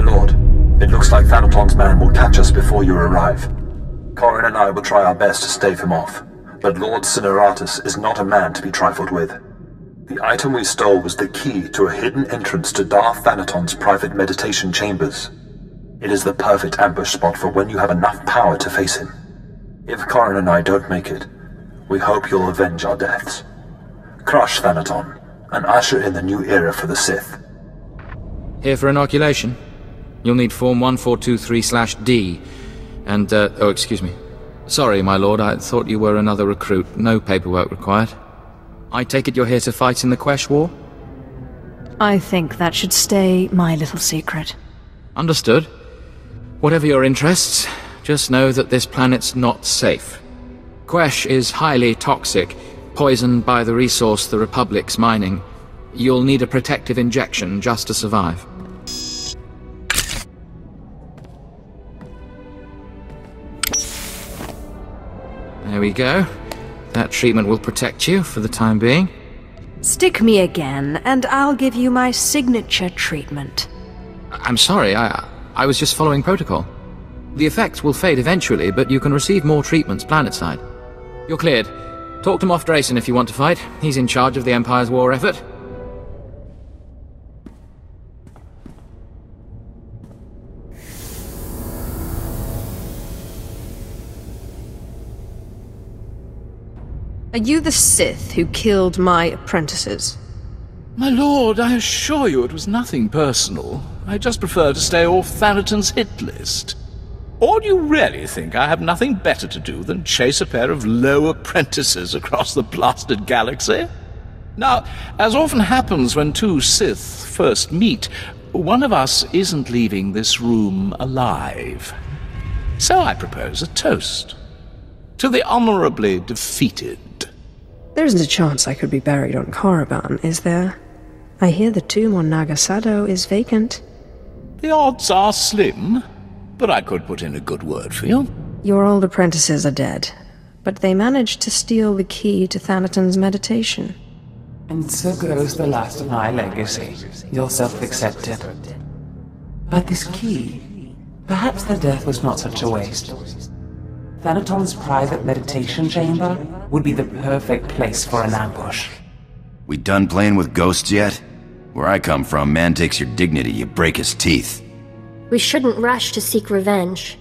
lord, it looks like Thanaton's man will catch us before you arrive. Corrin and I will try our best to stave him off, but Lord Cineratus is not a man to be trifled with. The item we stole was the key to a hidden entrance to Darth Thanaton's private meditation chambers. It is the perfect ambush spot for when you have enough power to face him. If Corrin and I don't make it, we hope you'll avenge our deaths. Crush Thanaton, and usher in the new era for the Sith. Here for inoculation? You'll need Form 1423/D. And, oh, excuse me. Sorry, my lord, I thought you were another recruit. No paperwork required. I take it you're here to fight in the Quesh War? I think that should stay my little secret. Understood. Whatever your interests, just know that this planet's not safe. Quesh is highly toxic, poisoned by the resource the Republic's mining. You'll need a protective injection just to survive. There we go. That treatment will protect you for the time being. Stick me again, and I'll give you my signature treatment. I'm sorry, I was just following protocol. The effects will fade eventually, but you can receive more treatments planetside. You're cleared. Talk to Moff Drayson if you want to fight. He's in charge of the Empire's war effort. Are you the Sith who killed my apprentices? My lord, I assure you it was nothing personal. I just prefer to stay off Thanaton's hit list. Or do you really think I have nothing better to do than chase a pair of low apprentices across the blasted galaxy? Now, as often happens when two Sith first meet, one of us isn't leaving this room alive. So I propose a toast. To the honorably defeated. There isn't a chance I could be buried on Korriban, is there? I hear the tomb on Nagasado is vacant. The odds are slim, but I could put in a good word for you. Your old apprentices are dead, but they managed to steal the key to Thanaton's meditation. And so goes the last of my legacy, your self-accepted. But this key, perhaps their death was not such a waste. Thanaton's private meditation chamber would be the perfect place for an ambush. We done playing with ghosts yet? Where I come from, man takes your dignity, you break his teeth. We shouldn't rush to seek revenge.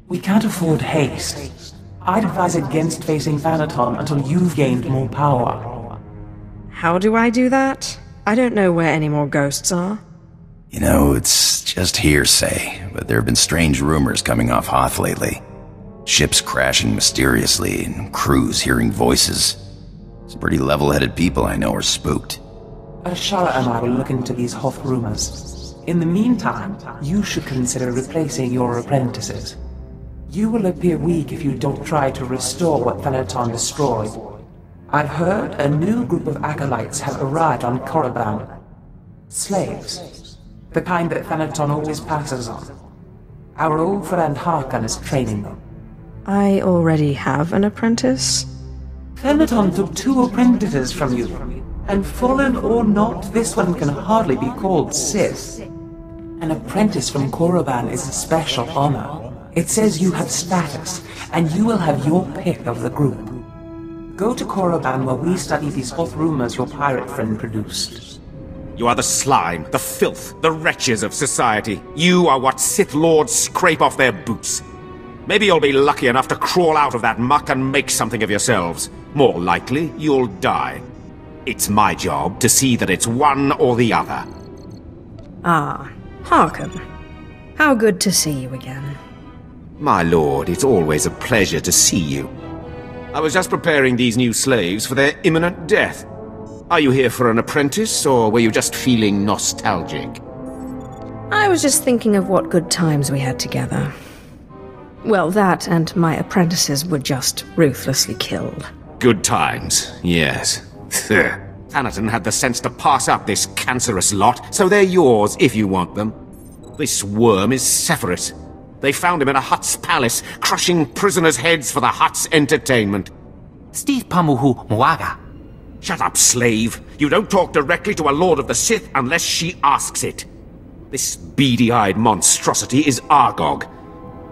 We can't afford haste. I'd advise against facing Thanaton until you've gained more power. How do I do that? I don't know where any more ghosts are. You know, it's just hearsay, but there have been strange rumors coming off Hoth lately. Ships crashing mysteriously, and crews hearing voices. Some pretty level-headed people I know are spooked. Ashara and I will look into these Hoth rumors. In the meantime, you should consider replacing your apprentices. You will appear weak if you don't try to restore what Thanaton destroyed. I've heard a new group of acolytes have arrived on Korriban. Slaves. The kind that Thanaton always passes on. Our old friend Harkin is training them. I already have an apprentice. Thanaton took 2 apprentices from you, and fallen or not, this one can hardly be called Sith. An apprentice from Korriban is a special honor. It says you have status, and you will have your pick of the group. Go to Korriban where we study these Hoth rumors your pirate friend produced. You are the slime, the filth, the wretches of society. You are what Sith Lords scrape off their boots. Maybe you'll be lucky enough to crawl out of that muck and make something of yourselves. More likely, you'll die. It's my job to see that it's one or the other. Ah, Harkin. How good to see you again. My lord, it's always a pleasure to see you. I was just preparing these new slaves for their imminent death. Are you here for an apprentice, or were you just feeling nostalgic? I was just thinking of what good times we had together. Well, that and my apprentices were just ruthlessly killed. Good times, yes. Thanaton had the sense to pass up this cancerous lot, so they're yours if you want them. This worm is Sephiroth. They found him in a Hutt's palace, crushing prisoners' heads for the Hutt's entertainment. Steve Pamuhu Mwaga. Shut up, slave. You don't talk directly to a Lord of the Sith unless she asks it. This beady-eyed monstrosity is Argog.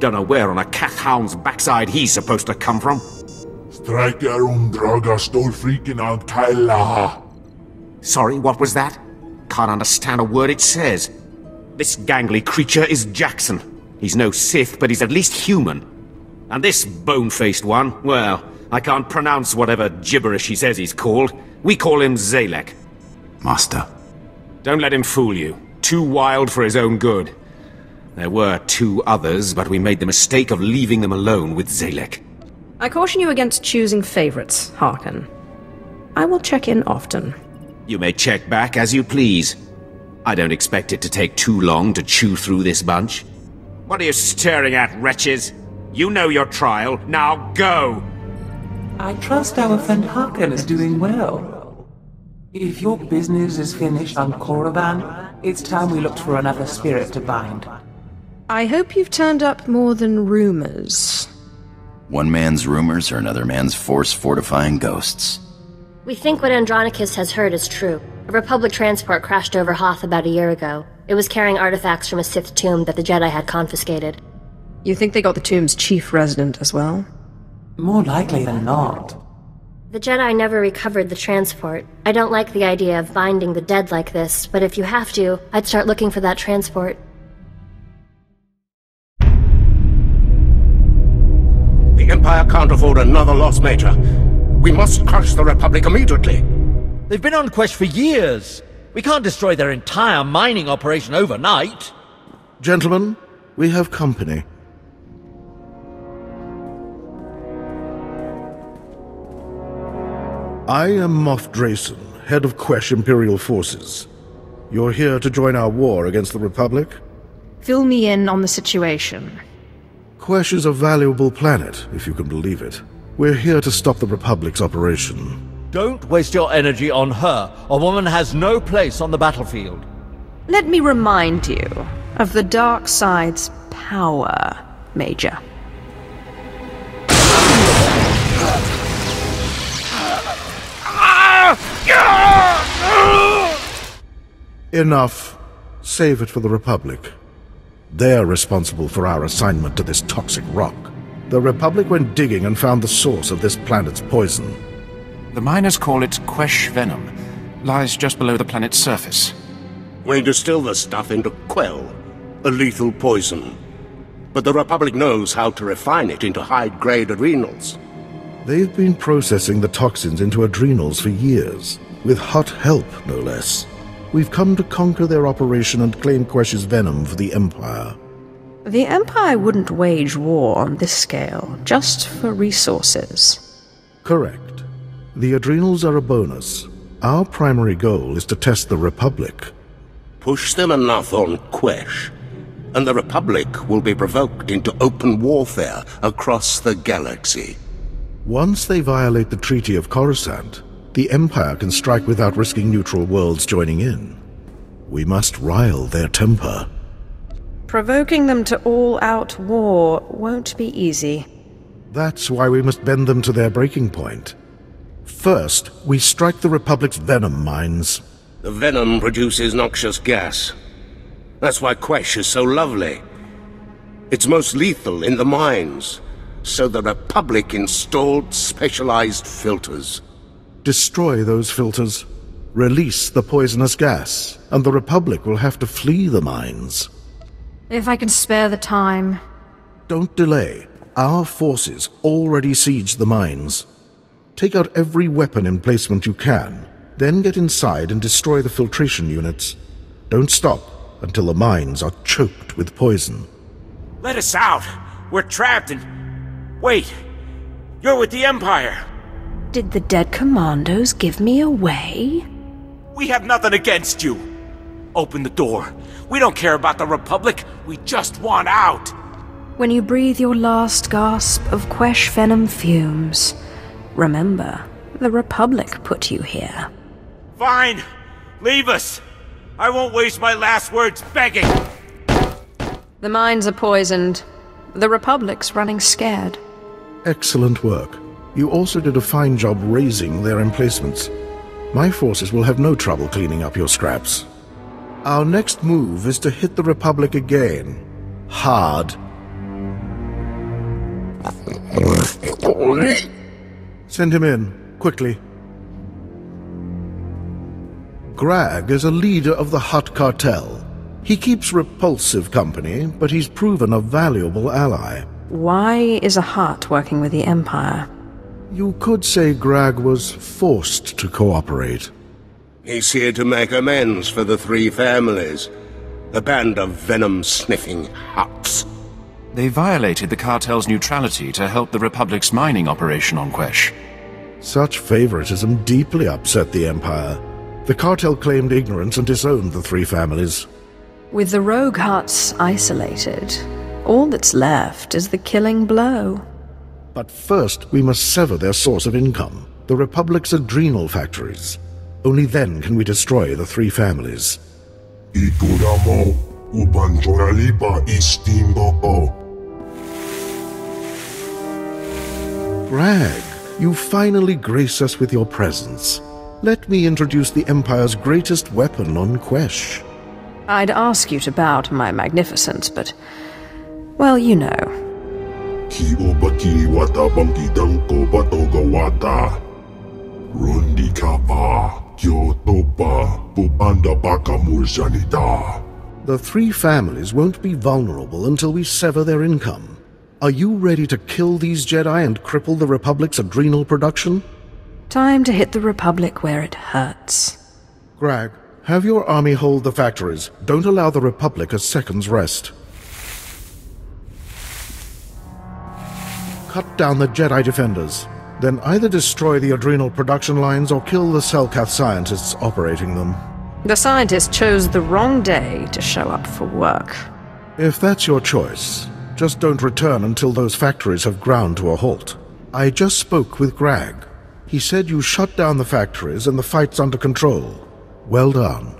Dunno where on a cat-hound's backside he's supposed to come from. Striker draga stolfriken out Kailaha. Sorry, what was that? Can't understand a word it says. This gangly creature is Jackson. He's no Sith, but he's at least human. And this bone-faced one, well, I can't pronounce whatever gibberish he says he's called. We call him Zalek. Master. Don't let him fool you. Too wild for his own good. There were 2 others, but we made the mistake of leaving them alone with Zalek. I caution you against choosing favorites, Harkin. I will check in often. You may check back as you please. I don't expect it to take too long to chew through this bunch. What are you staring at, wretches? You know your trial. Now go! I trust our friend Harkin is doing well. If your business is finished on Korriban, it's time we looked for another spirit to bind. I hope you've turned up more than rumors. One man's rumors are another man's force-fortifying ghosts. We think what Andronicus has heard is true. A Republic transport crashed over Hoth about a year ago. It was carrying artifacts from a Sith tomb that the Jedi had confiscated. You think they got the tomb's chief resident as well? More likely than not. The Jedi never recovered the transport. I don't like the idea of binding the dead like this, but if you have to, I'd start looking for that transport. The Empire can't afford another loss, Major. We must crush the Republic immediately. They've been on Quesh for years. We can't destroy their entire mining operation overnight. Gentlemen, we have company. I am Moff Drayson, head of Quesh Imperial Forces. You're here to join our war against the Republic? Fill me in on the situation. Quesh is a valuable planet, if you can believe it. We're here to stop the Republic's operation. Don't waste your energy on her. A woman has no place on the battlefield. Let me remind you of the dark side's power, Major. Enough. Save it for the Republic. They're responsible for our assignment to this toxic rock. The Republic went digging and found the source of this planet's poison. The miners call it Quesh venom. Lies just below the planet's surface. We distill the stuff into Quell, a lethal poison. But the Republic knows how to refine it into high-grade adrenals. They've been processing the toxins into adrenals for years, with Hot help, no less. We've come to conquer their operation and claim Quesh's venom for the Empire. The Empire wouldn't wage war on this scale, just for resources. Correct. The adrenals are a bonus. Our primary goal is to test the Republic. Push them enough on Quesh, and the Republic will be provoked into open warfare across the galaxy. Once they violate the Treaty of Coruscant, the Empire can strike without risking neutral worlds joining in. We must rile their temper. Provoking them to all-out war won't be easy. That's why we must bend them to their breaking point. First, we strike the Republic's venom mines. The venom produces noxious gas. That's why Quesh is so lovely. It's most lethal in the mines, so the Republic installed specialized filters. Destroy those filters, release the poisonous gas, and the Republic will have to flee the mines. If I can spare the time. Don't delay. Our forces already siege the mines. Take out every weapon emplacement you can, then get inside and destroy the filtration units. Don't stop until the mines are choked with poison. Let us out! We're trapped and... Wait! You're with the Empire! Did the dead commandos give me away? We have nothing against you! Open the door. We don't care about the Republic. We just want out! When you breathe your last gasp of Quesh venom fumes, remember, the Republic put you here. Fine! Leave us! I won't waste my last words begging! The mines are poisoned. The Republic's running scared. Excellent work. You also did a fine job raising their emplacements. My forces will have no trouble cleaning up your scraps. Our next move is to hit the Republic again. Hard. Send him in, quickly. Grag is a leader of the Hutt cartel. He keeps repulsive company, but he's proven a valuable ally. Why is a Hutt working with the Empire? You could say Grag was forced to cooperate. He's here to make amends for the three families. A band of venom-sniffing Hutts. They violated the cartel's neutrality to help the Republic's mining operation on Quesh. Such favoritism deeply upset the Empire. The cartel claimed ignorance and disowned the three families. With the rogue Hutts isolated, all that's left is the killing blow. But first, we must sever their source of income, the Republic's adrenal factories. Only then can we destroy the three families. Grag, you finally grace us with your presence. Let me introduce the Empire's greatest weapon on Quesh. I'd ask you to bow to my magnificence, but, well, you know. The three families won't be vulnerable until we sever their income. Are you ready to kill these Jedi and cripple the Republic's adrenal production? Time to hit the Republic where it hurts. Grag, have your army hold the factories. Don't allow the Republic a second's rest. Cut down the Jedi defenders. Then either destroy the adrenal production lines or kill the Selkath scientists operating them. The scientists chose the wrong day to show up for work. If that's your choice, just don't return until those factories have ground to a halt. I just spoke with Grag. He said you shut down the factories and the fight's under control. Well done.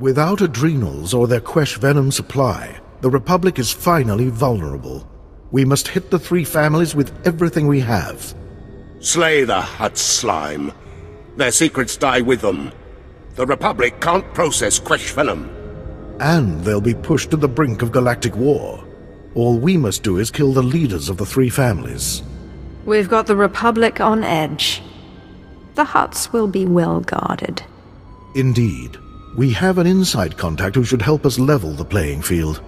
Without adrenals or their Quesh venom supply, the Republic is finally vulnerable. We must hit the three families with everything we have. Slay the Hutt slime. Their secrets die with them. The Republic can't process Quesh venom. And they'll be pushed to the brink of galactic war. All we must do is kill the leaders of the three families. We've got the Republic on edge. The Hutts will be well guarded. Indeed. We have an inside contact who should help us level the playing field.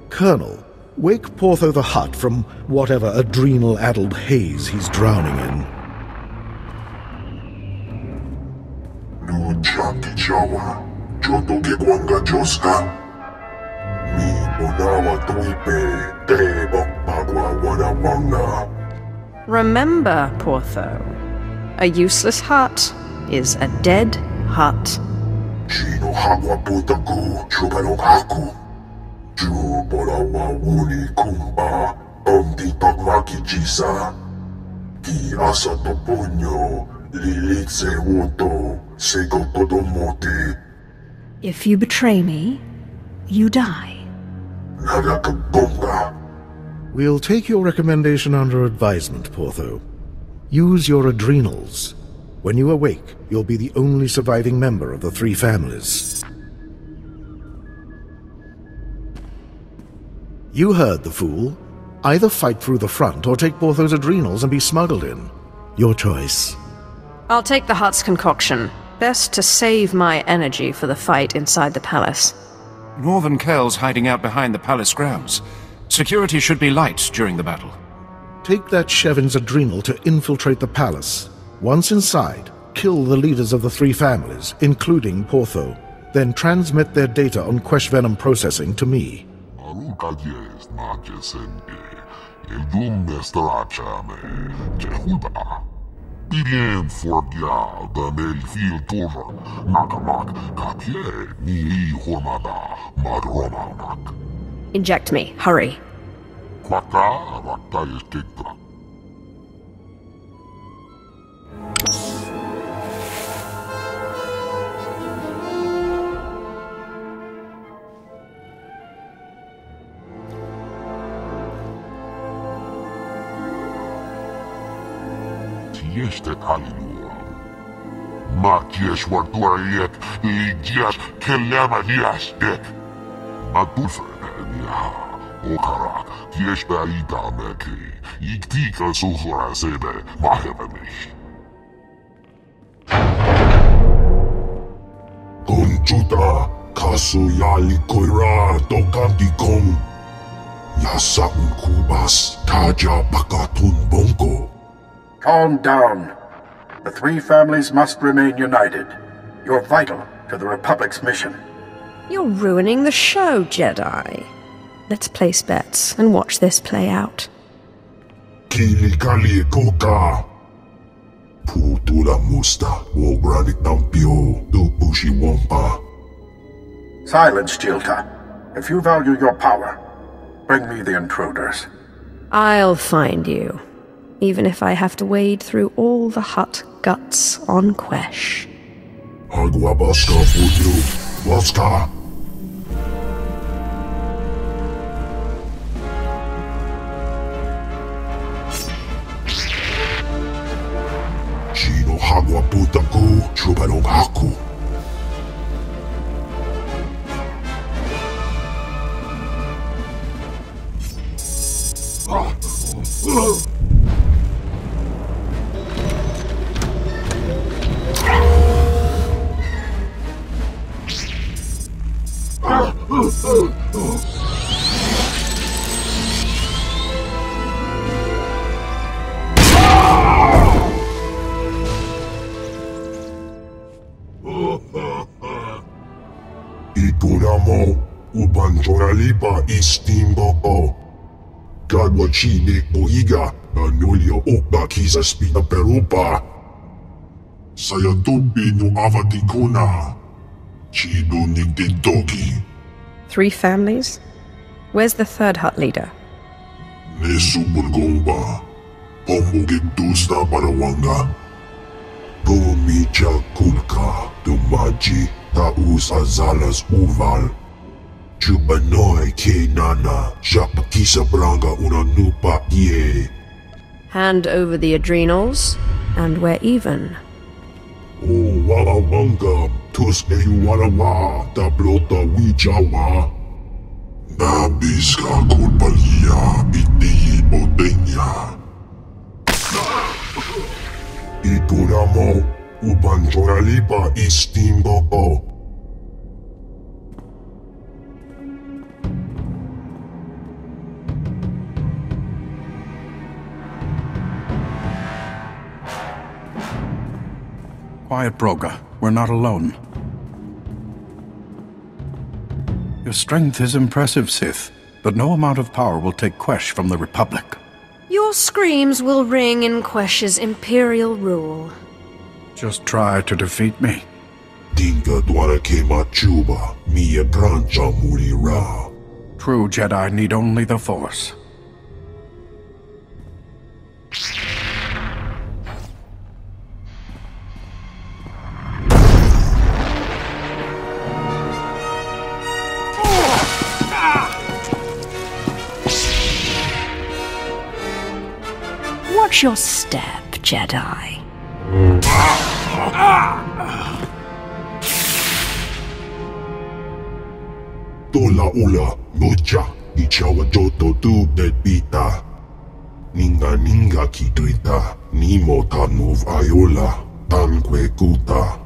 Colonel, wake Portho the Hutt from whatever adrenal-addled haze he's drowning in. Remember, Portho, a useless Hutt is a dead Hutt. If you betray me, you die. We'll take your recommendation under advisement, Portho. Use your adrenals. When you awake, you'll be the only surviving member of the three families. You heard the fool. Either fight through the front or take Portho's adrenals and be smuggled in. Your choice. I'll take the Hutt's concoction. Best to save my energy for the fight inside the palace. Northern Kel's hiding out behind the palace grounds. Security should be light during the battle. Take that Shevin's adrenal to infiltrate the palace. Once inside, kill the leaders of the three families, including Portho. Then transmit their data on Quesh venom processing to me. Inject me, hurry. Makies wartuariet, ligias, kelemanias det. Matufenia, okara, kies päitä meki, iktiika suhra sebe, mahevenish. Konchuta, kasu yali koira, tokanti kong. Yasa unkubas, taja pakatun bongo. Calm down. The three families must remain united. You're vital to the Republic's mission. You're ruining the show, Jedi. Let's place bets and watch this play out. Kili kali koka. Putula musta, wogranik nampio, do bushi wampa. Silence, Jilta. If you value your power, bring me the intruders. I'll find you, even if I have to wade through all the Hutt guts on Quesh. Agua baska futu, waska. Chino hagua putaku, chubalong haku. Ituramo, ubanjoralipa istimbo o. Gadwa chinik boiga, anulio okba kisa spina perupa. Sayatubi no avatikuna. Chido nigdidoki. Three families? Where's the third Hutt leader? Nesubulgomba. Pomugigdusta parawanga. Pumicha kulka. Dumaji taus azalas uval. Chubanoi ke nana. Japakisa branga una nupa ye. Hand over the adrenals, and we're even. Oh, walawanga. Tuske walawa. Tablota wijawa. Nabiska kulpalia. Iti bodenya. Ituramo. Ubanjoralipa istimbo o. Quiet, Broga. We're not alone. Your strength is impressive, Sith, but no amount of power will take Quesh from the Republic. Your screams will ring in Quesh's imperial rule. Just try to defeat me. Dinga dwara kema chuba, mia brancha murira. True Jedi need only the Force. Watch your step, Jedi. Tola ula, mucha, ichawa joto tu bedbita. Ninga kituita, nimo tanuv ayola, tanque kuta.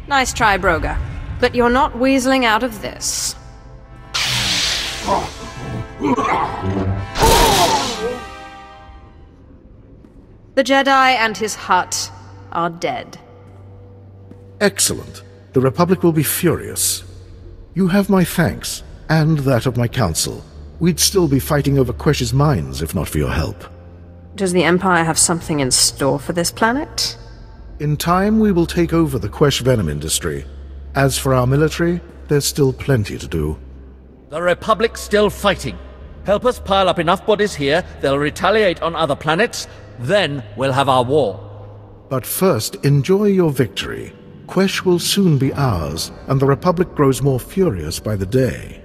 Nice try, Broga. But you're not weaseling out of this. The Jedi and his Hutt are dead. Excellent. The Republic will be furious. You have my thanks, and that of my council. We'd still be fighting over Quesh's mines if not for your help. Does the Empire have something in store for this planet? In time, we will take over the Quesh venom industry. As for our military, there's still plenty to do. The Republic's still fighting. Help us pile up enough bodies here, they'll retaliate on other planets, then we'll have our war. But first, enjoy your victory. Quesh will soon be ours, and the Republic grows more furious by the day.